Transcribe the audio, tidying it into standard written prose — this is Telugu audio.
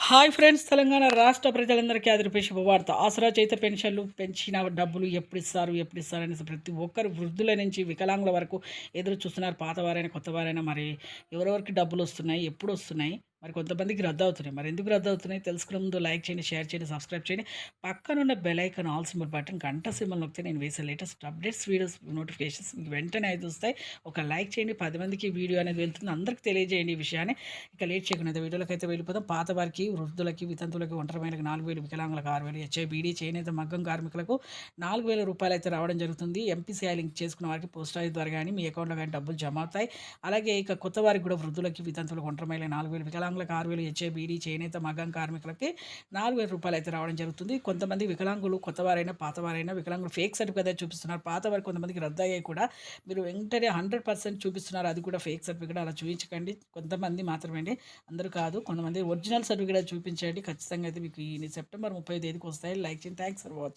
హాయ్ ఫ్రెండ్స్, తెలంగాణ రాష్ట్ర ప్రజలందరికీ ఆదిరిపే శుభవార్త. ఆసరా చేత పెన్షన్లు పెంచిన డబ్బులు ఎప్పుడు ఇస్తారు అనేసి ప్రతి ఒక్కరు వృద్ధుల నుంచి వికలాంగుల వరకు ఎదురు చూస్తున్నారు. పాతవారైనా కొత్తవారైనా మరి ఎవరెవరికి డబ్బులు వస్తున్నాయి, ఎప్పుడు వస్తున్నాయి, మరి కొంతమందికి రద్దు అవుతున్నాయి. మరి ఎందుకు రద్దు అవుతున్నాయి తెలుసుకునే ముందు లైక్ చేయండి, షేర్ చేయండి, సబ్స్క్రైబ్ చేయండి. పక్కనున్న bell icon all symbol button గంట సింబల్ నొక్కితే నేను వేసే లేటెస్ట్ అప్డేట్స్ వీడియోస్ నోటిఫికేషన్స్ మీకు వెంటనే అయితే వస్తాయి. ఒక లైక్ చేయండి, 10 మందికి వీడియో అనేది వెళ్తుంది, అందరికీ తెలియజేయండి ఈ విషయాన్ని. ఇక లేట్ చేయకుండా వీడియోలోకి అయితే వెళ్ళిపోతాం. పాత వారికి, వృద్ధులకి, వితంతువులకి, ఒంటరి మహిళలకు 4,000, వికలాంగులకు 6,000, హెచ్ఐబీడీ, చేనేత మగ్గం కార్మికులకు 4,000 రూపాయలు అయితే రావడం జరుగుతుంది. ఎంపీసీఐ లింక్ చేసుకున్న వారికి పోస్ట్ ఆఫీస్ ద్వారా కానీ మీ అకౌంట్లో కానీ డబ్బులు జమ అవుతాయి. అలాగే ఇక కొత్త వారికి కూడా వృద్ధులకి, వితంతువులకు, ఒంటరి మహిళలకు 4,000, వికలాంగులకు 6,000, హెచ్ఐబీడీ, చేనేత మగ్గం కార్మికులకి 4,000 రూపాయలు అయితే రావడం జరుగుతుంది. కొంతమంది వికలాంగులు కొత్తవారైనా పాతవారైనా వికలాంగులు ఫేక్ సర్టిఫికేట్ అయితే చూపిస్తున్నారు. పాత వారికి కొంతమందికి రద్దు అయ్యాయి కూడా మీరు వెంటనే 100% చూపిస్తున్నారు. అది కూడా ఫేక్ సర్టిఫికేట్, అలా చూపించకండి. కొంతమంది మాత్రమే అండి, అందరూ కాదు. కొంతమంది ఒరిజినల్ సర్టిఫికేట్ చూపించండి. ఖచ్చితంగా అయితే మీకు ఈ సెప్టెంబర్ 30 తేదీకి వస్తాయి. లైక్ చేయండి. Thanks for watching.